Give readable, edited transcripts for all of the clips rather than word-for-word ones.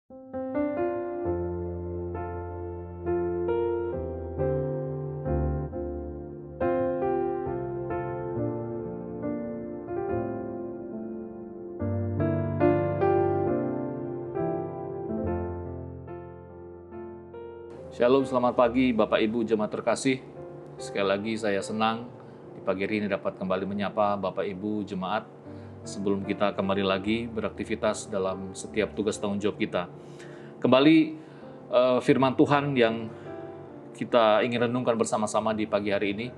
Shalom, selamat pagi Bapak Ibu jemaat terkasih. Sekali lagi saya senang di pagi hari ini dapat kembali menyapa Bapak Ibu jemaat sebelum kita kembali lagi beraktivitas dalam setiap tugas tanggung jawab kita. Kembali firman Tuhan yang kita ingin renungkan bersama-sama di pagi hari ini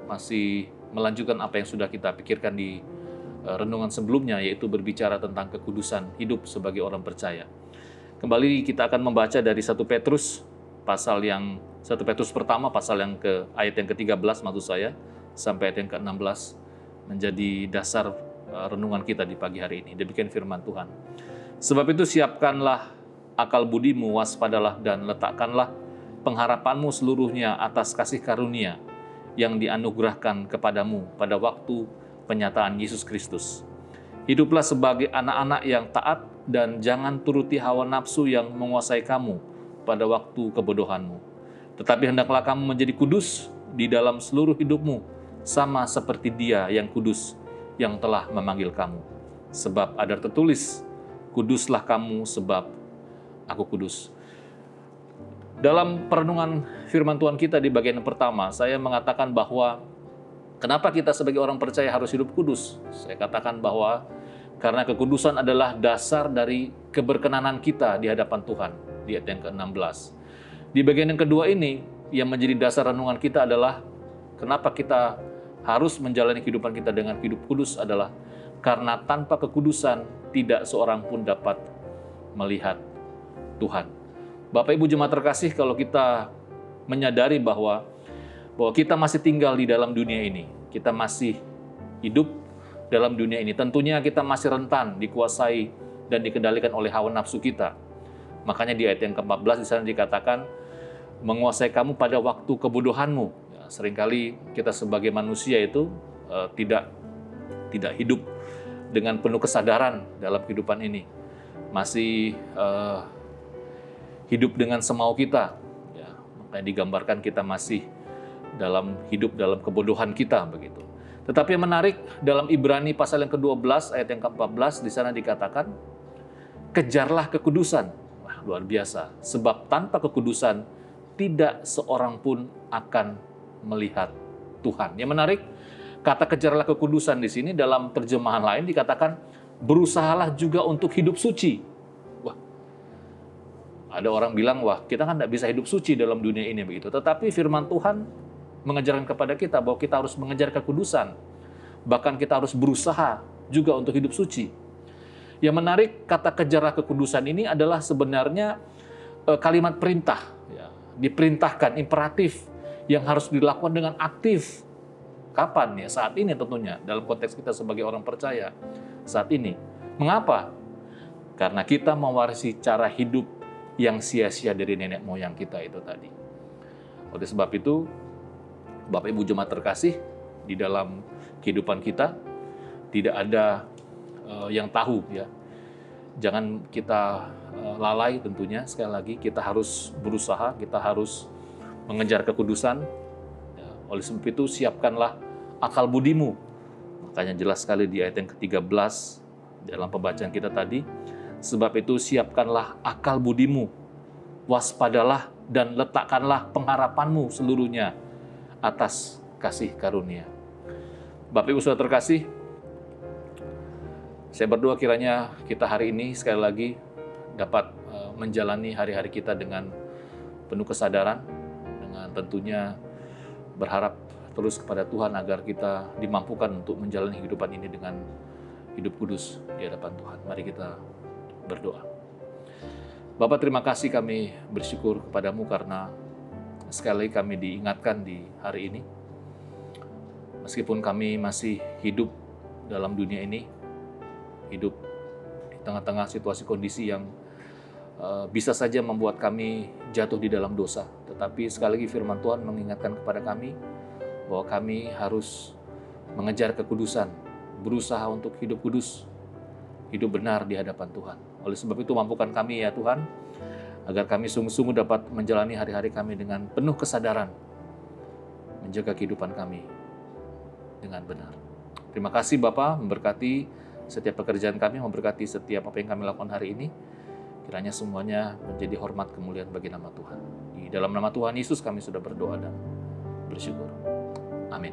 masih melanjutkan apa yang sudah kita pikirkan di renungan sebelumnya, yaitu berbicara tentang kekudusan hidup sebagai orang percaya. Kembali kita akan membaca dari 1 Petrus pertama, pasal yang ayat yang ke-13 maksud saya, sampai ayat yang ke-16 menjadi dasar renungan kita di pagi hari ini. Demikian firman Tuhan. Sebab itu siapkanlah akal budimu, waspadalah dan letakkanlah pengharapanmu seluruhnya atas kasih karunia yang dianugerahkan kepadamu pada waktu penyataan Yesus Kristus. Hiduplah sebagai anak-anak yang taat dan jangan turuti hawa nafsu yang menguasai kamu pada waktu kebodohanmu. Tetapi hendaklah kamu menjadi kudus di dalam seluruh hidupmu, sama seperti Dia yang kudus yang telah memanggil kamu. Sebab ada tertulis, kuduslah kamu sebab aku kudus. Dalam perenungan firman Tuhan kita di bagian yang pertama, saya mengatakan bahwa kenapa kita sebagai orang percaya harus hidup kudus? Saya katakan bahwa karena kekudusan adalah dasar dari keberkenanan kita di hadapan Tuhan, di ayat yang ke-16. Di bagian yang kedua ini, yang menjadi dasar renungan kita adalah kenapa kita harus menjalani kehidupan kita dengan hidup kudus adalah karena tanpa kekudusan tidak seorang pun dapat melihat Tuhan. Bapak Ibu jemaat terkasih, kalau kita menyadari bahwa kita masih tinggal di dalam dunia ini, kita masih hidup dalam dunia ini, tentunya kita masih rentan dikuasai dan dikendalikan oleh hawa nafsu kita. Makanya di ayat yang ke-14 di sana dikatakan, menguasai kamu pada waktu kebodohanmu. Ya, seringkali kita sebagai manusia itu tidak hidup dengan penuh kesadaran dalam kehidupan ini. Masih hidup dengan semau kita. Ya, makanya digambarkan kita masih hidup dalam kebodohan kita begitu. Tetapi yang menarik dalam Ibrani pasal yang ke-12 ayat yang ke-14 di sana dikatakan, kejarlah kekudusan. Wah, luar biasa. Sebab tanpa kekudusan tidak seorang pun akan melihat Tuhan. Yang menarik, kata kejarlah kekudusan di sini dalam terjemahan lain dikatakan berusahalah juga untuk hidup suci. Wah, ada orang bilang, wah kita kan tidak bisa hidup suci dalam dunia ini begitu. Tetapi firman Tuhan mengajarkan kepada kita bahwa kita harus mengejar kekudusan. Bahkan kita harus berusaha juga untuk hidup suci. Yang menarik, kata kejarlah kekudusan ini adalah sebenarnya kalimat perintah. Ya, diperintahkan, imperatif, yang harus dilakukan dengan aktif. Kapan ya? Saat ini tentunya, dalam konteks kita sebagai orang percaya. Saat ini. Mengapa? Karena kita mewarisi cara hidup yang sia-sia dari nenek moyang kita itu tadi. Oleh sebab itu, Bapak Ibu jemaat terkasih, di dalam kehidupan kita tidak ada yang tahu ya. Jangan kita lalai tentunya, sekali lagi kita harus berusaha, kita harus mengejar kekudusan. Ya, oleh sebab itu siapkanlah akal budimu. Makanya jelas sekali di ayat yang ke-13 dalam pembacaan kita tadi, sebab itu siapkanlah akal budimu, waspadalah dan letakkanlah pengharapanmu seluruhnya atas kasih karunia. Bapak Ibu Saudara terkasih, saya berdoa kiranya kita hari ini sekali lagi dapat menjalani hari-hari kita dengan penuh kesadaran, dengan tentunya berharap terus kepada Tuhan agar kita dimampukan untuk menjalani kehidupan ini dengan hidup kudus di hadapan Tuhan. Mari kita berdoa. Bapak, terima kasih, kami bersyukur kepadamu karena sekali lagi kami diingatkan di hari ini, meskipun kami masih hidup dalam dunia ini, hidup di tengah-tengah situasi kondisi yang bisa saja membuat kami jatuh di dalam dosa. Tetapi sekali lagi firman Tuhan mengingatkan kepada kami bahwa kami harus mengejar kekudusan, berusaha untuk hidup kudus, hidup benar di hadapan Tuhan. Oleh sebab itu mampukan kami ya Tuhan, agar kami sungguh-sungguh dapat menjalani hari-hari kami dengan penuh kesadaran, menjaga kehidupan kami dengan benar. Terima kasih Bapa, memberkati setiap pekerjaan kami, memberkati setiap apa yang kami lakukan hari ini. Kiranya semuanya menjadi hormat kemuliaan bagi nama Tuhan. Di dalam nama Tuhan Yesus kami sudah berdoa dan bersyukur. Amin.